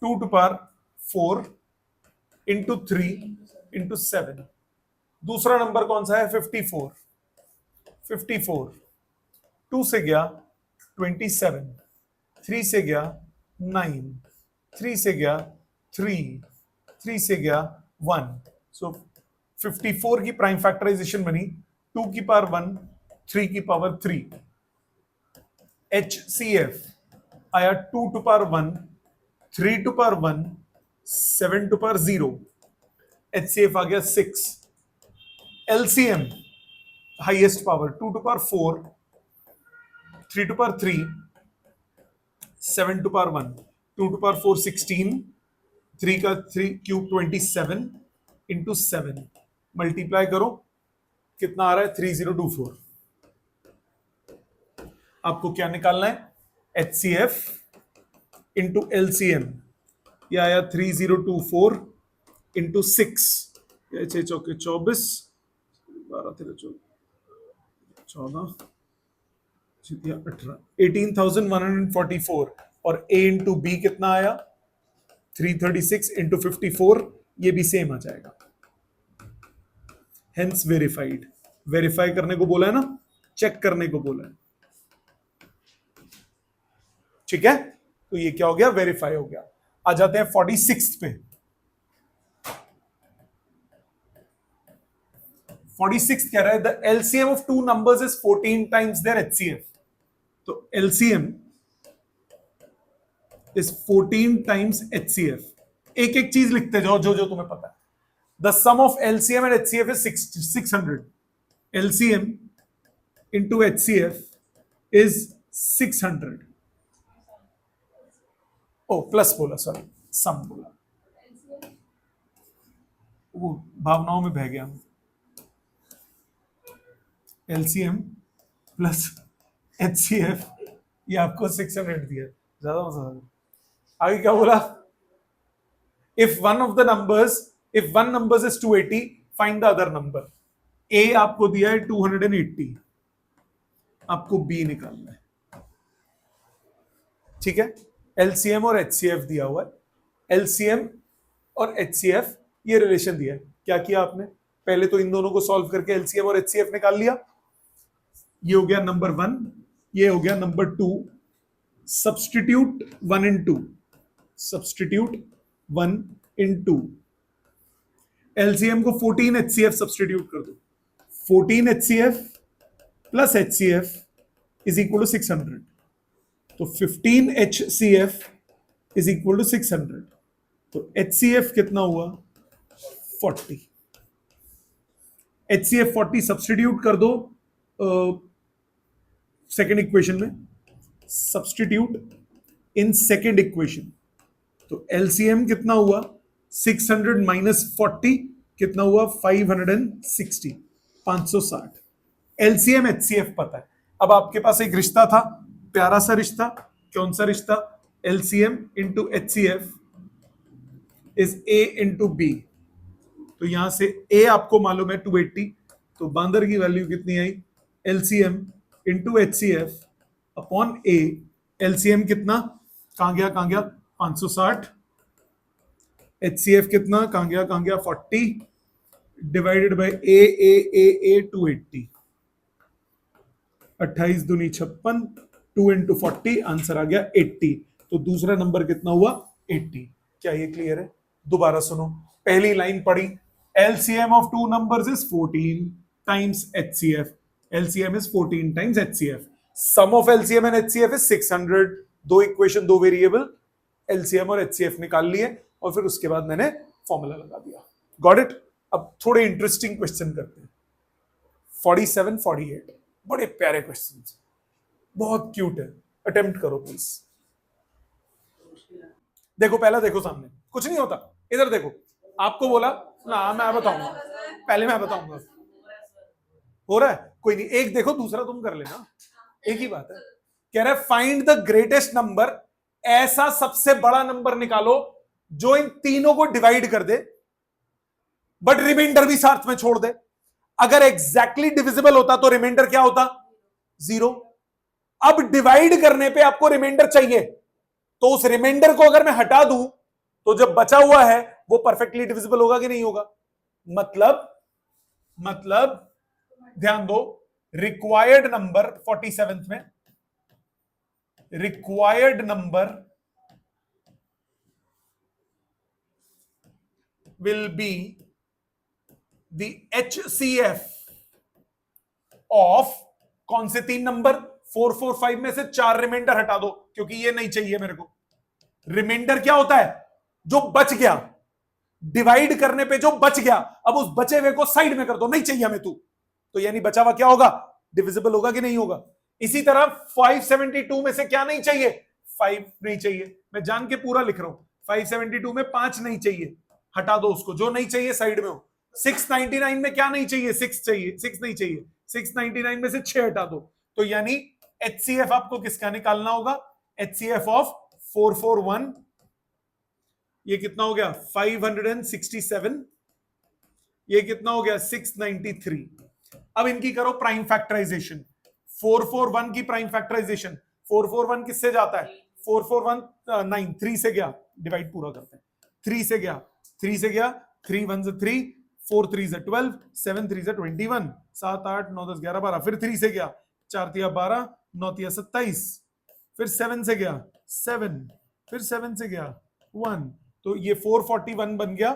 2 टू पावर 4 इंटू 3 इंटू 7। दूसरा नंबर कौन सा है, 54, 54 2 से गया 27, 3 से गया 9, 3 से गया 3, 3 से गया 1। सो 54 की प्राइम फैक्टराइजेशन बनी 2 की पावर 1, 3 की पावर 3। HCF आया 2 to power 1, 3 to power 1, 7 to power 0। HCF आ गया 6। LCM highest power 2 to power 4, 3 to power 3, 7 to power 1, 2 to power 4 16, 3 का 3 क्यूब 27 इंटू 7, मल्टीप्लाई करो, कितना आ रहा है 3024। आपको क्या निकालना है, HCF इंटू LCM, यह आया 3024 इंटू 6, 6 चौके 24, 12 13 14 18, 18,144। और A इंटू बी कितना आया 336 इंटू 54, ये भी सेम आ जाएगा, हेंस वेरीफाइड। वेरीफाई करने को बोला है ना, चेक करने को बोला है, ठीक है। तो ये क्या हो गया, वेरीफाई हो गया। आ जाते हैं 46 पे। 46 कह रहा है the LCM of two numbers is 14 times their HCF। तो LCM इज 14 टाइम्स HCF। एक एक चीज लिखते जाओ जो जो तुम्हें पता है। The sum of LCM and HCF is 600। LCM into HCF is 600। Oh plus बोला, सॉरी सम बोला, वो भावनाओं में बह गया। LCM प्लस HCF, ये आपको 600 दिया, ज्यादा मजा। आगे क्या बोला, if one of the numbers, if one numbers is 280, find the other number. A आपको दिया है 280, आपको B निकालना है, ठीक है। LCM और HCF दिया हुआ है, LCM और HCF ये रिलेशन दिया है। क्या किया आपने, पहले तो इन दोनों को सॉल्व करके LCM और HCF निकाल लिया, ये हो गया नंबर 1, ये हो गया नंबर 2। सब्सटीट्यूट 1 इन 2, सब्सटीट्यूट 1 इन 2। LCM को 14 HCF सब्सटीट्यूट कर दो, 14 HCF plus HCF is equal to 600। तो 15 HCF इज इक्वल टू 600। तो HCF कितना हुआ 40। HCF 40 सब्सटीट्यूट कर दो सेकेंड इक्वेशन में, सब्सटीट्यूट इन सेकेंड इक्वेशन। तो LCM कितना हुआ 600 माइनस 40, कितना हुआ 560, 560। एलसीएम एचसीएफ पता है। अब आपके पास एक रिश्ता था, प्यारा सा रिश्ता। कौन सा रिश्ता? LCM into HCF is A into B. तो यहां से ए आपको मालूम है 280, तो बांदर की वैल्यू कितनी आई? एलसीएम इंटू एचसीएफ अपॉन ए। एलसीएम कितना? कहां गया 560। एचसीएफ कितना? कहां गया 40 डिवाइडेड बाय ए 280। 28 दूनी 56, 2 इंटू 40, आंसर आ गया 80। तो दूसरा नंबर कितना हुआ? 80। क्या ये क्लियर है? दोबारा सुनो, पहली लाइन पढ़ी, LCM of two numbers is 14 times HCF. LCM is 14 times HCF. Sum of LCM and HCF is 600। दो इक्वेशन, दो वेरिएबल, एलसीएम और एचसीएफ निकाल लिए और फिर उसके बाद मैंने फॉर्मूला लगा दिया। Got it? अब थोड़े इंटरेस्टिंग क्वेश्चन करते हैं। 47, 48 बड़े प्यारे क्वेश्चन, बहुत क्यूट है। अटेम्प्ट करो प्लीज। देखो, पहला देखो सामने, कुछ नहीं होता। इधर देखो, आपको बोला ना, मैं बताऊंगा, पहले मैं बताऊंगा। हो रहा है? कोई नहीं, एक देखो, दूसरा तुम कर लेना, एक ही बात है। कह रहा है फाइंड द ग्रेटेस्ट नंबर, ऐसा सबसे बड़ा नंबर निकालो जो इन तीनों को डिवाइड कर दे बट रिमाइंडर भी साथ में छोड़ दे। अगर एग्जैक्टली डिविजिबल होता तो रिमाइंडर क्या होता? 0। अब डिवाइड करने पे आपको रिमाइंडर चाहिए, तो उस रिमाइंडर को अगर मैं हटा दूं तो जब बचा हुआ है वो परफेक्टली डिविजिबल होगा कि नहीं होगा? मतलब ध्यान दो, रिक्वायर्ड नंबर 47th में, required number will be the HCF of कौन से तीन नंबर? 4, 4, 5 में से 4 रिमाइंडर हटा दो क्योंकि ये नहीं चाहिए मेरे को। रिमाइंडर क्या होता है? जो बच गया, डिवाइड करने पे जो बच गया, अब उस बचे हुए को साइड में कर दो, नहीं चाहिए हमें तू, तो यानी बचा हुआ क्या होगा? डिविजिबल होगा कि नहीं होगा? इसी तरह 572 में से क्या नहीं चाहिए? 5 नहीं चाहिए। मैं जान के पूरा लिख रहा हूं, 572 में 5 नहीं चाहिए, हटा दो उसको, जो नहीं चाहिए साइड में हो। 699 में क्या नहीं चाहिए? 6 चाहिए, 6 नहीं चाहिए, 699 में से 6 हटा दो। तो यानी एचसीएफ आपको किसका निकालना होगा? HCF of 441। ये कितना हो गया? 567। ये कितना हो गया? 693। अब इनकी करो प्राइम फैक्टराइजेशन। 441 की प्राइम फैक्टराइजेशन, 441 किससे जाता है? 441 9, 3 से गया, डिवाइड पूरा करते हैं। 3 से गया, 3 से गया, 3 1 से 3, 4 3 से 12, 7 3 से 21, 7 8 9 10 11 12, फिर 3 से गया, 4 3 12, 9 3 27, फिर 7 से गया 7, फिर 7 से गया 1, तो ये 441 बन गया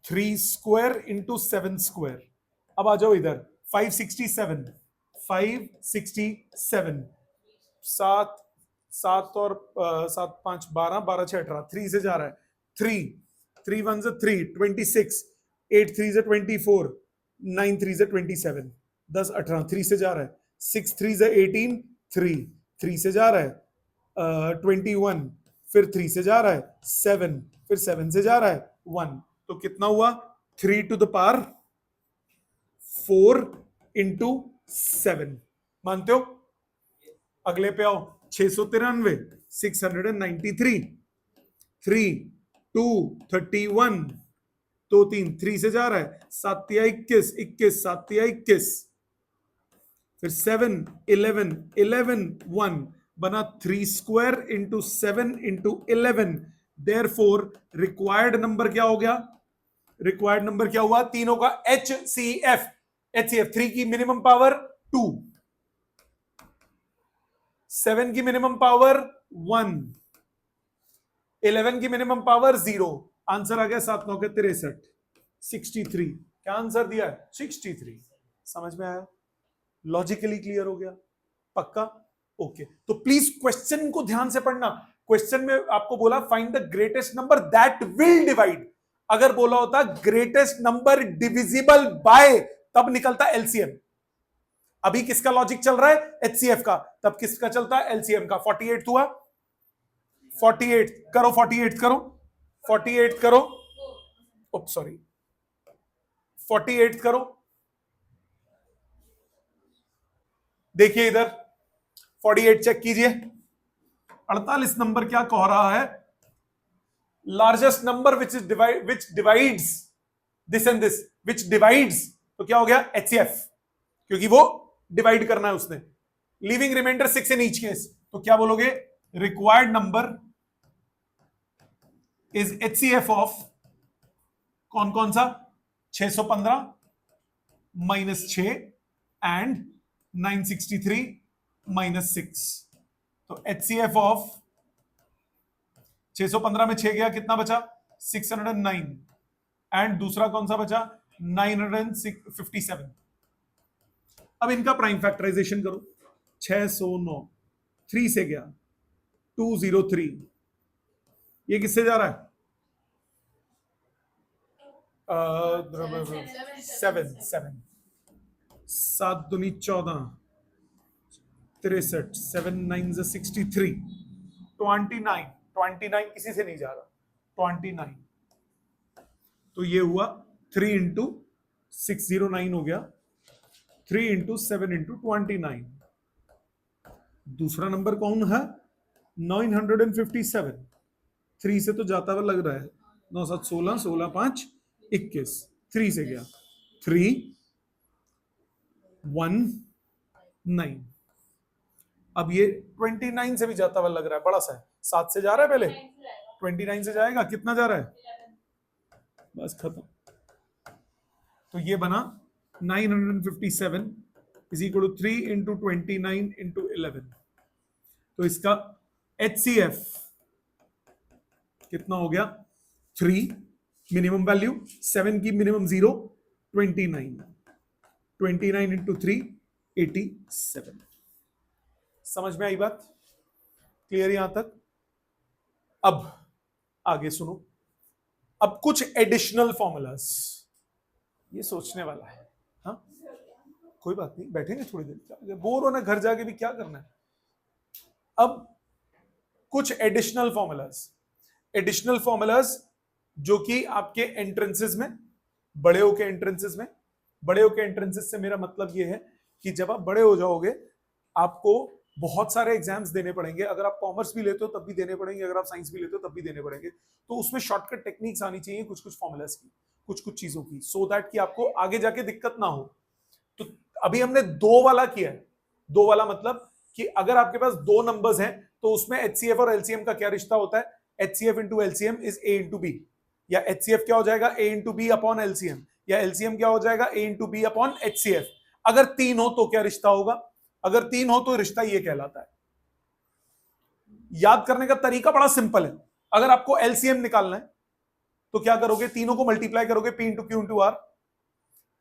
3 स्क्वायर इंटू 7 स्क्वायर। अब आ जाओ इधर, 567, 567, 7 7 और 7 5 12, 12 6 18, 3 से जा रहा है, 3 3 1 से 3, 26, 8 3 से 24, 9 3 से 27, 10 18, 3 से जा रहा है, 6 3 से 18, 3 3 से जा रहा है, 21, फिर 3 से जा रहा है, 7, फिर 7 से जा रहा है, 1, तो कितना हुआ? 3 टू द पावर 4 इंटू 7। मानते हो? अगले पे आओ, 693, 693, 3 2 31, 2 3 3 से जा रहा है, 7 21, 21 7 21, फिर 7 11 11 1 बना 3 square into 7 into 11। Therefore required number क्या हो गया? रिक्वायर्ड नंबर क्या हुआ? तीनों का HCF। HCF 3 की मिनिमम पावर 2, 7 की मिनिमम पावर 1, 11 की मिनिमम पावर 0। आंसर आ गया 7 9 के 63, 63। क्या आंसर दिया है? 63। समझ में आया? लॉजिकली क्लियर हो गया? पक्का? ओके। तो प्लीज क्वेश्चन को ध्यान से पढ़ना। क्वेश्चन में आपको बोला find the greatest number that will divide. अगर बोला होता ग्रेटेस्ट नंबर डिविजिबल बाय, तब निकलता एलसीएम। अभी किसका लॉजिक चल रहा है? एचसीएफ का। तब किसका चलता है? एलसीएम का। 48 हुआ, 48 करो, 48 करो, 48 करो, सॉरी 48 करो, देखिए इधर 48 चेक कीजिए। 48 नंबर क्या कह रहा है? Largest number which divides this and this, which divides, तो क्या हो गया? HCF, क्योंकि वो डिवाइड करना है उसने। Leaving remainder 6 in each case, तो क्या बोलोगे? Required number is HCF of कौन कौन सा? 615 माइनस 6 एंड 963 माइनस 6। तो HCF ऑफ 615 में 6 गया, कितना बचा? 609, एंड दूसरा कौन सा बचा? 957। अब इनका प्राइम फैक्टराइजेशन करो। 609 3 से गया 203, ये किससे जा रहा है? 7 7 दूनी 14, 63, 7 9 63, 29 किसी से नहीं जा रहा, 29। तो ये हुआ 3 इंटू 609 हो गया, 3 इंटू 7 इंटू 29। दूसरा नंबर कौन है? 957। 3 से तो जाता हुआ लग रहा है, 9 7 16, 16 5 21, 3 से गया 3 1 9। अब ये 29 से भी जाता हुआ लग रहा है, बड़ा सा है, 7 से जा रहा है, पहले 29 से जाएगा, कितना जा रहा है? बस खत्म। तो ये बना 957 is equal to 3 into 29 into 11। तो इसका HCF कितना हो गया? 3 मिनिमम वैल्यू, 7 की मिनिमम 0, 29 इंटू 3 87। समझ में आई बात? क्लियर यहां तक? अब आगे सुनो। अब कुछ एडिशनल फॉर्मूलास, ये सोचने वाला है। हाँ, कोई बात नहीं, बैठेंगे थोड़ी देर, बोर होना, घर जाके भी क्या करना है। अब कुछ एडिशनल फॉर्मूलास जो कि आपके एंट्रेंसेस में, बड़े होके एंट्रेंसेस से मेरा मतलब ये है कि जब आप बड़े हो जाओगे आपको बहुत सारे एग्जाम्स देने पड़ेंगे। अगर आप कॉमर्स भी लेते हो तब भी देने पड़ेंगे, अगर आप साइंस भी लेते हो तब भी देने पड़ेंगे। तो उसमें शॉर्टकट टेक्निक्स आनी चाहिए कुछ फॉर्मूलास की, कुछ चीजों की, सो दैट कि आपको आगे जाके दिक्कत ना हो। तो अभी हमने 2 वाला किया है। 2 वाला मतलब कि अगर आपके पास 2 नंबर्स हैं तो उसमें HCF और LCM का क्या रिश्ता होता है? HCF into LCM is A into B, या HCF क्या हो जाएगा? A into B upon LCM, या LCM क्या हो जाएगा? A into B upon HCF। अगर 3 हो तो क्या रिश्ता होगा? अगर 3 हो तो रिश्ता ये कहलाता है। याद करने का तरीका बड़ा सिंपल है। अगर आपको LCM निकालना है तो क्या करोगे? तीनों को मल्टीप्लाई करोगे, P into Q into R,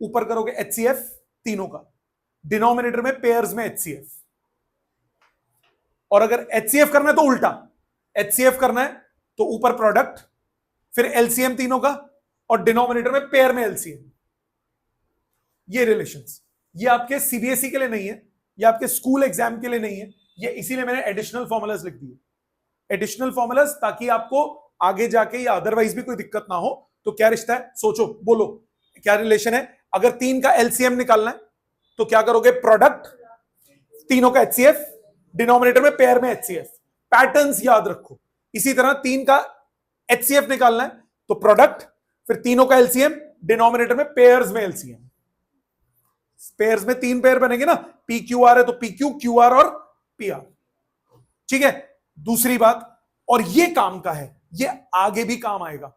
ऊपर करोगे HCF तीनों का, डिनोमिनेटर में पेयर्स में HCF। और अगर HCF करना है तो उल्टा, HCF करना है तो ऊपर प्रोडक्ट, फिर LCM तीनों का, और डिनोमिनेटर में पेयर में LCM। ये रिलेशंस, ये आपके CBSE के लिए नहीं है, ये आपके स्कूल एग्जाम के लिए नहीं है, ये इसीलिए मैंने एडिशनल फॉर्मूलास लिख दिए। एडिशनल फॉर्मूलास, ताकि आपको आगे जाके या अदरवाइज भी कोई दिक्कत ना हो। तो क्या रिश्ता है? सोचो, बोलो क्या रिलेशन है। अगर 3 का LCM निकालना है तो क्या करोगे? प्रोडक्ट, तीनों का HCF, डिनोमिनेटर में पेयर में HCF। पैटर्न्स याद रखो। इसी तरह 3 का HCF निकालना है तो प्रोडक्ट, फिर तीनों का LCM, डिनोमिनेटर में पेयर्स में LCM। पेयर्स में 3 पेयर बनेंगे ना, PQR है तो PQ, QR और PR। ठीक है। दूसरी बात, और ये काम का है, ये आगे भी काम आएगा,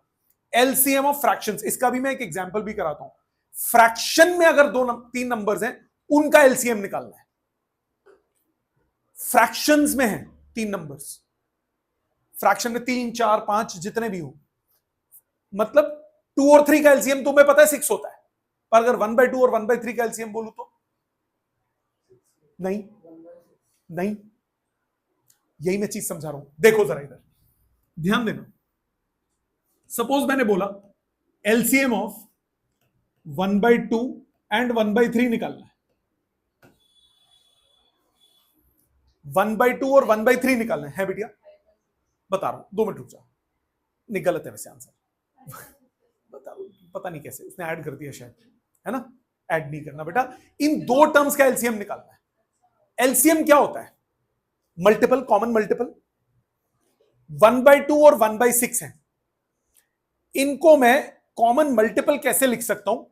LCM ऑफ फ्रैक्शंस। इसका भी मैं एक एग्जांपल भी कराता हूं। फ्रैक्शन में अगर 3 नंबर्स हैं, उनका LCM निकालना है। फ्रैक्शंस में है 3 नंबर्स, फ्रैक्शन में 3 4 5 जितने भी हो, मतलब 2 और 3 का LCM तुम्हें पता है 6 होता है, पर अगर 1/2 और 1/3 का LCM बोलूं तो नहीं, यही मैं चीज समझा रहा हूं। देखो जरा इधर ध्यान देना। सपोज मैंने बोला LCM ऑफ 1/2 एंड 1/3 निकालना है। 1/2 और 1/3 निकालना है बेटिया, बता रहा हूं, 2 मिनट रुक जाओ। नहीं, गलत है वैसे आंसर। बता रहा हूं, पता नहीं कैसे उसने ऐड कर दिया शायद, है ना? ऐड नहीं करना बेटा, इन दो टर्म्स का एलसीएम निकालना है। एलसीएम क्या होता है? Multiple, common multiple. 1/2 और 1/6 है। इनको मैं कॉमन मल्टीपल कैसे लिख सकता हूं?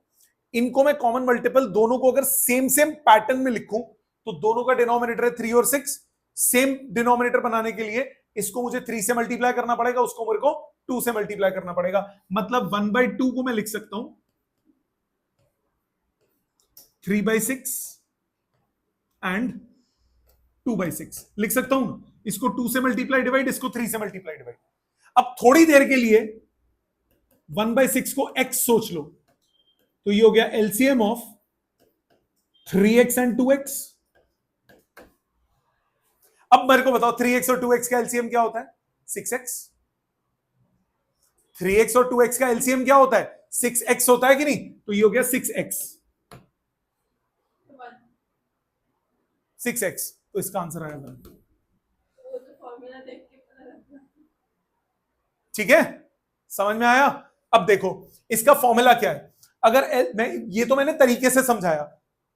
इनको मैं कॉमन मल्टीपल दोनों को अगर सेम सेम पैटर्न में लिखूं तो दोनों का डिनोमिनेटर है 3 और 6। सेम डिनोमिनेटर बनाने के लिए इसको मुझे 3 से मल्टीप्लाई करना पड़ेगा, उसको मेरे को 2 से मल्टीप्लाई करना पड़ेगा। मतलब 1/2 को मैं लिख सकता हूं 3/6 एंड 2/6 लिख सकता हूं। इसको 2 से मल्टीप्लाई डिवाइड, इसको 3 से मल्टीप्लाई डिवाइड। अब थोड़ी देर के लिए 1/6 को x सोच लो, तो ये हो गया LCM of 3x and 2x। अब मेरे को बताओ 3x और 2x का एलसीएम क्या होता है? 6x। 3x और 2x का एलसीएम क्या होता है? 6x होता है कि नहीं? तो ये हो गया 6x। 6x, तो इसका आंसर आएगा। ठीक है, समझ में आया? अब देखो इसका फॉर्मूला क्या है। अगर ये तो मैंने तरीके से समझाया,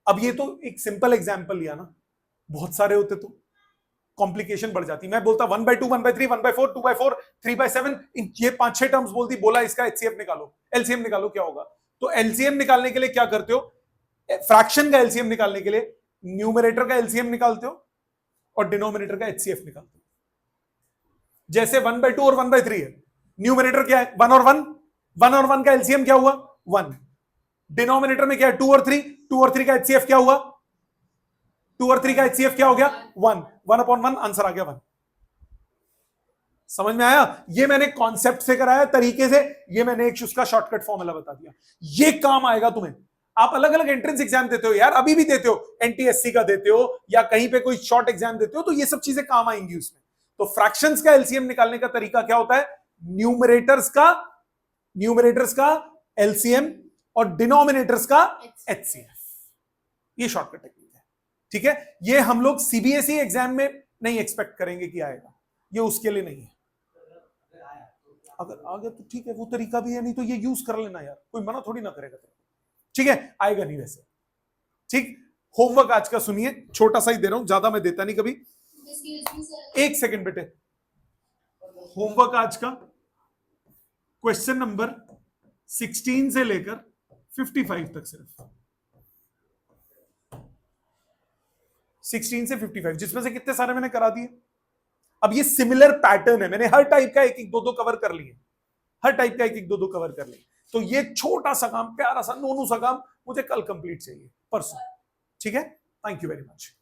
अब ये तो एक सिंपल एग्जांपल लिया ना, बहुत सारे होते तो कॉम्प्लिकेशन बढ़ जाती। मैं बोलता 1/2, 1/3, 1/4, 2/4, 3/7, ये 5-6 टर्म्स बोलती, बोला इसका एचसीएफ निकालो, एलसीएम निकालो, क्या होगा? तो एलसीएम निकालने के लिए क्या करते हो? फ्रैक्शन का एलसीएम निकालने के लिए न्यूमरेटर का एलसीएम निकालते हो और डिनोमिनेटर का एचसीएफ निकालते हो। जैसे 1/2 और 1/3 है, न्यूमरेटर क्या है? 1 और 1, 1 और 1 का एलसीएम क्या हुआ? 1। डिनोमिनेटर में क्या है? 2 और 3, 2 और 3 का एचसीएफ क्या हुआ? 2 और 3 का एचसीएफ क्या हो गया? 1। 1/1, आंसर आ गया 1। समझ में आया? ये मैंने कॉन्सेप्ट से कराया, तरीके से। ये मैंने एक उसका शॉर्टकट फॉर्मूला बता दिया। ये काम आएगा तुम्हें। आप अलग अलग एंट्रेंस एग्जाम देते हो यार, अभी भी देते हो, एनटीएससी का देते हो या कहीं पे कोई शॉर्ट एग्जाम देते हो, तो ये सब चीजें काम आएंगी उसमें। तो फ्रैक्शंस का एलसीएम निकालने का तरीका क्या होता है? न्यूमरेटर्स का एलसीएम और डिनोमिनेटर्स का एचसीएफ। ये शॉर्टकट टेक्निक है। ठीक है, ये हम लोग सीबीएसई एग्जाम में नहीं एक्सपेक्ट करेंगे कि आएगा, ये उसके लिए नहीं है। अगर आ गया तो ठीक है, वो तरीका भी है, नहीं तो ये यूज कर लेना यार, कोई मना थोड़ी ना करेगा। ठीक है, आएगा नहीं वैसे। ठीक, होमवर्क आज का सुनिए, छोटा सा ही दे रहा हूं, ज्यादा मैं देता नहीं कभी। एक सेकंड बेटे, होमवर्क आज का क्वेश्चन नंबर 16 से लेकर 55 तक, सिर्फ 16 से 55, जिसमें से कितने सारे मैंने करा दिए। अब ये सिमिलर पैटर्न है, मैंने हर टाइप का एक एक दो कवर कर लिए, हर टाइप का एक एक दो कवर कर लिए। तो ये छोटा सा काम, प्यारा सा नोनू सा काम मुझे कल कंप्लीट चाहिए, परसों। ठीक है, थैंक यू वेरी मच।